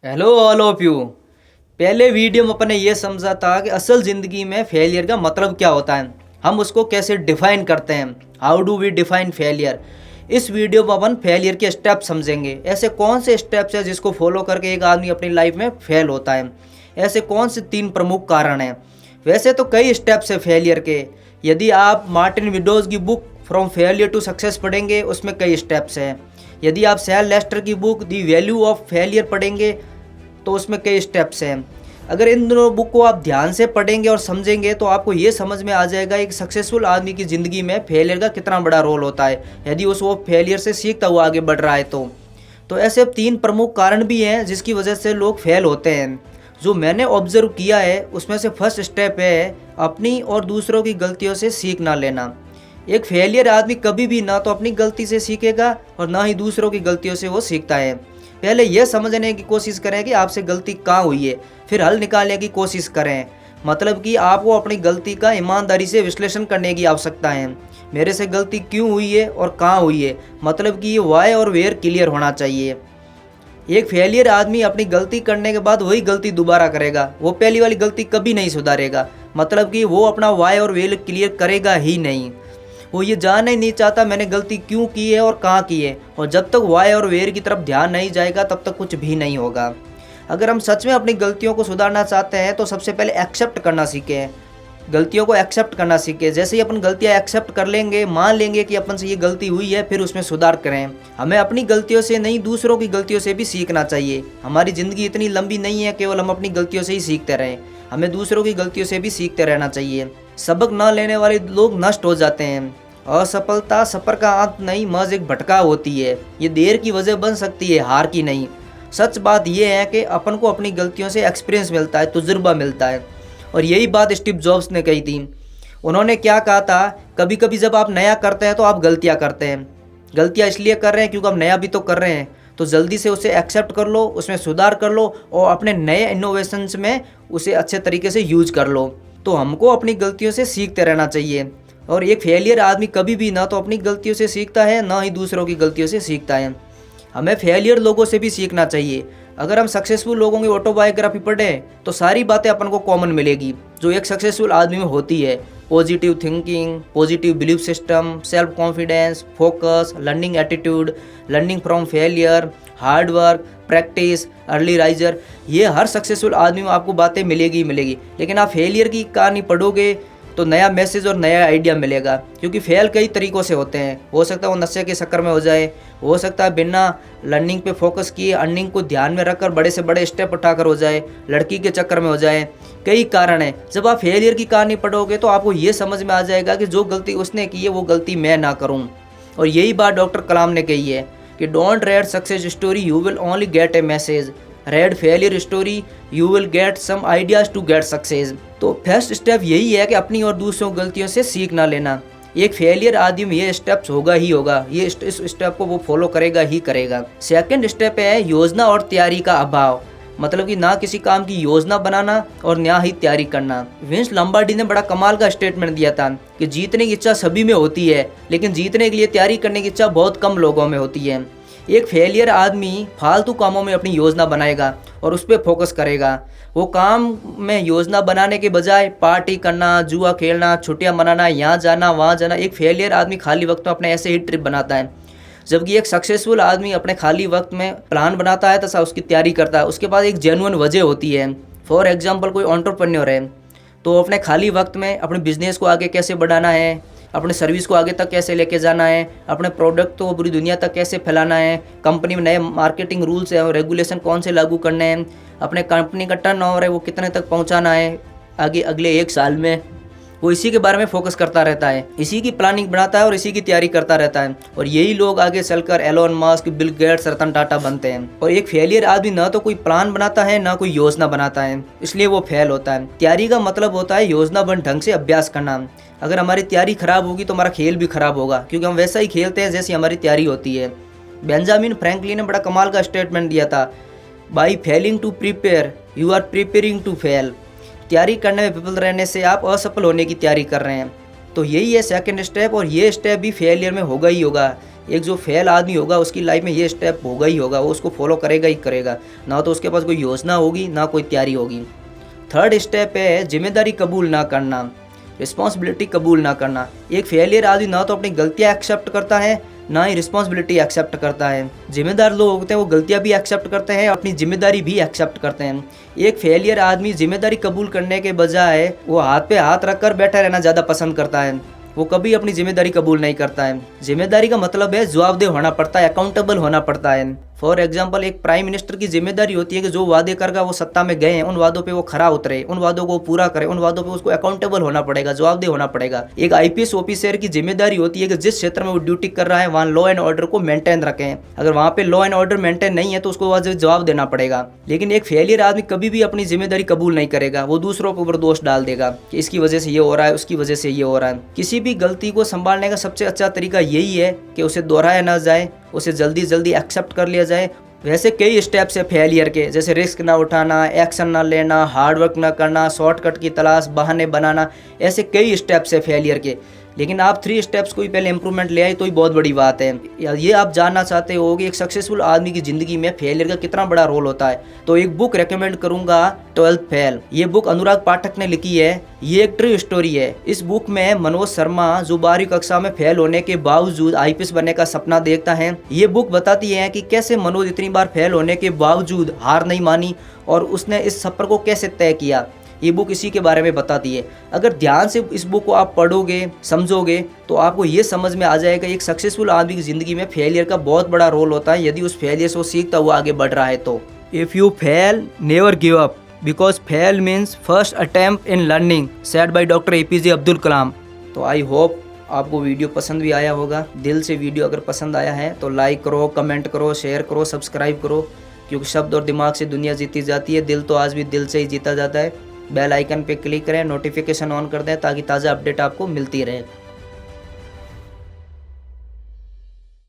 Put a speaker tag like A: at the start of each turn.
A: Hello all of you. पहले video में अपने ये समझा था कि असल ज़िंदगी में फेलियर का मतलब क्या होता है, हम उसको कैसे डिफाइन करते हैं, how do we define failure. इस वीडियो में अपन फेलियर के स्टेप समझेंगे। ऐसे कौन से स्टेप्स हैं जिसको फॉलो करके एक आदमी अपनी लाइफ में फेल होता है। ऐसे कौन से 3 प्रमुख कारण हैं। वैसे तो कई स्टेप्स है फेलियर के। यदि आप मार्टिन विडोज की book from failure to success पढ़ेंगे, उसमें कई स्टेप्स हैं। यदि आप सैल लेस्टर की book the value of failure पढ़ेंगे तो उसमें कई स्टेप्स हैं। अगर इन दोनों बुक को आप ध्यान से पढ़ेंगे और समझेंगे तो आपको ये समझ में आ जाएगा एक सक्सेसफुल आदमी की ज़िंदगी में फेलियर का कितना बड़ा रोल होता है, यदि वो फेलियर से सीखता हुआ आगे बढ़ रहा है तो ऐसे 3 प्रमुख कारण भी हैं जिसकी वजह से लोग फेल होते हैं। जो मैंने ऑब्जर्व किया है उसमें से फर्स्ट स्टेप है अपनी और दूसरों की गलतियों से सीख ना लेना। एक फेलियर आदमी कभी भी ना तो अपनी गलती से सीखेगा और ना ही दूसरों की गलतियों से वो सीखता है। पहले यह समझने की कोशिश करें कि आपसे गलती कहाँ हुई है, फिर हल निकालने की कोशिश करें। मतलब कि आपको अपनी गलती का ईमानदारी से विश्लेषण करने की आवश्यकता है। मेरे से गलती क्यों हुई है और कहाँ हुई है, मतलब कि ये वाई और वेयर क्लियर होना चाहिए। एक फेलियर आदमी अपनी गलती करने के बाद वही गलती दोबारा करेगा, वो पहली वाली गलती कभी नहीं सुधारेगा। मतलब कि वो अपना वाई और वेयर क्लियर करेगा ही नहीं। वो ये जानना ही नहीं चाहता मैंने गलती क्यों की है और कहाँ की है, और जब तक वाई और वेयर की तरफ ध्यान नहीं जाएगा तब तक कुछ भी नहीं होगा। अगर हम सच में अपनी गलतियों को सुधारना चाहते हैं तो सबसे पहले एक्सेप्ट करना सीखें। गलतियों को एक्सेप्ट करना सीखें। जैसे ही अपन गलतियाँ एक्सेप्ट कर लेंगे, मान लेंगे कि अपन से ये गलती हुई है, फिर उसमें सुधार करें। हमें अपनी गलतियों से नहीं दूसरों की गलतियों से भी सीखना चाहिए। हमारी ज़िंदगी इतनी लंबी नहीं है केवल हम अपनी गलतियों से ही सीखते रहें, हमें दूसरों की गलतियों से भी सीखते रहना चाहिए। सबक न लेने वाले लोग नष्ट हो जाते हैं। असफलता सफ़र का अंत नहीं, महज एक भटकाव होती है। ये देर की वजह बन सकती है, हार की नहीं। सच बात यह है कि अपन को अपनी गलतियों से एक्सपीरियंस मिलता है, तजुर्बा मिलता है। और यही बात स्टीव जॉब्स ने कही थी। उन्होंने क्या कहा था, कभी कभी जब आप नया करते हैं तो आप गलतियां करते हैं। गलतियां इसलिए कर रहे हैं क्योंकि आप नया भी तो कर रहे हैं, तो जल्दी से उसे एक्सेप्ट कर लो, उसमें सुधार कर लो और अपने नए इनोवेशंस में उसे अच्छे तरीके से यूज कर लो। तो हमको अपनी गलतियों से सीखते रहना चाहिए। और एक फेलियर आदमी कभी भी ना तो अपनी गलतियों से सीखता है ना ही दूसरों की गलतियों से सीखता है। हमें फेलियर लोगों से भी सीखना चाहिए। अगर हम सक्सेसफुल लोगों की ऑटोबायोग्राफी पढ़ें तो सारी बातें अपन को कॉमन मिलेगी जो एक सक्सेसफुल आदमी में होती है। Positive thinking, positive belief system, self confidence, focus, learning attitude, learning from failure, hard work, practice, early riser. ये हर सक्सेसफुल आदमी में आपको बातें मिलेगी मिलेगी। लेकिन आप फेलियर की कहानी पढ़ोगे तो नया मैसेज और नया आइडिया मिलेगा। क्योंकि फेल कई तरीक़ों से होते हैं। हो सकता है वो नशे के चक्कर में हो जाए, हो सकता है बिना लर्निंग पे फोकस किए अर्निंग को ध्यान में रखकर बड़े से बड़े स्टेप उठाकर हो जाए, लड़की के चक्कर में हो जाए। कई कारण हैं। जब आप फेलियर की कहानी पढ़ोगे तो आपको ये समझ में आ जाएगा कि जो गलती उसने की है वो गलती मैं ना करूँ। और यही बात डॉक्टर कलाम ने कही है कि don't read success story, you will only get a message. Read failure story, you will get some ideas to get success. तो फर्स्ट स्टेप यही है कि अपनी और दूसरों गलतियों से सीख ना लेना। एक फेलियर आदमी में ये स्टेप्स होगा ही होगा, ये इस स्टेप को वो फॉलो करेगा ही करेगा। सेकंड स्टेप है योजना और तैयारी का अभाव। मतलब कि ना किसी काम की योजना बनाना और ना ही तैयारी करना। विंस लॉम्बार्डी ने बड़ा कमाल का स्टेटमेंट दिया था कि जीतने की इच्छा सभी में होती है, लेकिन जीतने के लिए तैयारी करने की इच्छा बहुत कम लोगों में होती है। एक फेलियर आदमी फालतू कामों में अपनी योजना बनाएगा और उस पर फोकस करेगा। वो काम में योजना बनाने के बजाय पार्टी करना, जुआ खेलना, छुट्टियां मनाना, यहाँ जाना वहाँ जाना। एक फेलियर आदमी खाली वक्त में अपने ऐसे ही ट्रिप बनाता है। जबकि एक सक्सेसफुल आदमी अपने खाली वक्त में प्लान बनाता है तथा उसकी तैयारी करता है। उसके पास एक जेन्युइन वजह होती है। फॉर एग्जाम्पल कोई एंटरप्रेन्योर है तो अपने खाली वक्त में अपने बिजनेस को आगे कैसे बढ़ाना है, अपने सर्विस को आगे तक कैसे लेके जाना है, अपने प्रोडक्ट को पूरी दुनिया तक कैसे फैलाना है, कंपनी में नए मार्केटिंग रूल्स है और रेगुलेशन कौन से लागू करने हैं, अपने कंपनी का टर्नओवर है वो कितने तक पहुंचाना है आगे अगले 1 साल में, वो इसी के बारे में फोकस करता रहता है, इसी की प्लानिंग बनाता है और इसी की तैयारी करता रहता है। और यही लोग आगे चलकर Elon Musk, Bill Gates, Ratan Tata बनते हैं। और एक फेलियर आदमी ना तो कोई प्लान बनाता है ना कोई योजना बनाता है, इसलिए वो फेल होता है। तैयारी का मतलब होता है योजनाबद्ध ढंग से अभ्यास करना। अगर हमारी तैयारी खराब होगी तो हमारा खेल भी खराब होगा, क्योंकि हम वैसा ही खेलते हैं जैसी हमारी तैयारी होती है। बेंजामिन फ्रैंकलिन ने बड़ा कमाल का स्टेटमेंट दिया था, by failing to prepare you are preparing to fail. तैयारी करने में विफल रहने से आप असफल होने की तैयारी कर रहे हैं। तो यही है सेकंड स्टेप, और ये स्टेप भी फेलियर में होगा ही होगा। एक जो फेल आदमी होगा उसकी लाइफ में ये स्टेप होगा ही होगा, वो उसको फॉलो करेगा ही करेगा, ना तो उसके पास कोई योजना होगी ना कोई तैयारी होगी। थर्ड स्टेप है जिम्मेदारी कबूल ना करना, रिस्पॉन्सिबिलिटी कबूल ना करना। एक फेलियर आदमी ना तो अपनी गलतियाँ एक्सेप्ट करता है ना ही रिस्पॉन्सिबिलिटी एक्सेप्ट करता है। जिम्मेदार लोग होते हैं वो गलतियाँ भी एक्सेप्ट करते हैं, अपनी जिम्मेदारी भी एक्सेप्ट करते हैं। एक फेलियर आदमी जिम्मेदारी कबूल करने के बजाय वो हाथ पे हाथ रख कर बैठा रहना ज़्यादा पसंद करता है, वो कभी अपनी जिम्मेदारी कबूल नहीं करता है। जिम्मेदारी का मतलब है जवाबदेह होना पड़ता है, अकाउंटेबल होना पड़ता है। फॉर एग्जाम्पल एक प्राइम मिनिस्टर की जिम्मेदारी होती है कि जो वादे करके वो सत्ता में गए हैं उन वादों पे वो खरा उतरे, उन वादों को पूरा करे, उन वादों पे उसको अकाउंटेबल होना पड़ेगा, जवाबदेह होना पड़ेगा। एक आईपीएस ऑफिसर की जिम्मेदारी होती है कि जिस क्षेत्र में वो ड्यूटी कर रहा है वहाँ लॉ एंड ऑर्डर को मेंटेन रखें। अगर वहाँ पे लॉ एंड ऑर्डर मेंटेन नहीं है तो उसको वहाँ जवाब देना पड़ेगा। लेकिन एक फेलियर आदमी कभी भी अपनी जिम्मेदारी कबूल नहीं करेगा, वो दूसरों के ऊपर दोष डाल देगा कि इसकी वजह से ये हो रहा है, उसकी वजह से ये हो रहा है। किसी भी गलती को संभालने का सबसे अच्छा तरीका यही है कि उसे दोहराया ना जाए, उसे जल्दी जल्दी एक्सेप्ट कर लिया जाए। वैसे कई स्टेप्स है फेलियर के, जैसे रिस्क ना उठाना, एक्शन ना लेना, हार्डवर्क ना करना, शॉर्टकट की तलाश, बहाने बनाना, ऐसे कई स्टेप्स है फेलियर के। लेकिन आप 3 स्टेप्स को ही पहले इंप्रूवमेंट ले आए तो ही बहुत बड़ी बात है। ये आप जानना चाहते हो कि एक सक्सेसफुल आदमी की ज़िंदगी में फेलियर का कितना बड़ा रोल होता है, तो एक बुक रेकमेंड करूंगा, 12th फेल। ये बुक अनुराग पाठक ने लिखी है, ये एक ट्रू स्टोरी है। इस बुक में मनोज शर्मा जो 12वीं कक्षा में फेल होने के बावजूद आईपीएस बनने का सपना देखता है, ये बुक बताती है कि कैसे मनोज इतनी बार फेल होने के बावजूद हार नहीं मानी और उसने इस सफर को कैसे तय किया। ये बुक इसी के बारे में बताती है। अगर ध्यान से इस बुक को आप पढ़ोगे, समझोगे, तो आपको ये समझ में आ जाएगा एक सक्सेसफुल आदमी की ज़िंदगी में फेलियर का बहुत बड़ा रोल होता है, यदि उस फेलियर से वो सीखता हुआ आगे बढ़ रहा है तो। If you fail never give up because fail means first attempt in learning, said by doctor APJ Abdul Kalam. तो आई होप आपको वीडियो पसंद भी आया होगा। दिल से वीडियो अगर पसंद आया है तो लाइक करो, कमेंट करो, शेयर करो, सब्सक्राइब करो, क्योंकि शब्द और दिमाग से दुनिया जीती जाती है, दिल तो आज भी दिल से ही जीता जाता है। बेल आइकन पे क्लिक करें, नोटिफिकेशन ऑन कर दें ताकि ताज़ा अपडेट आपको मिलती रहे।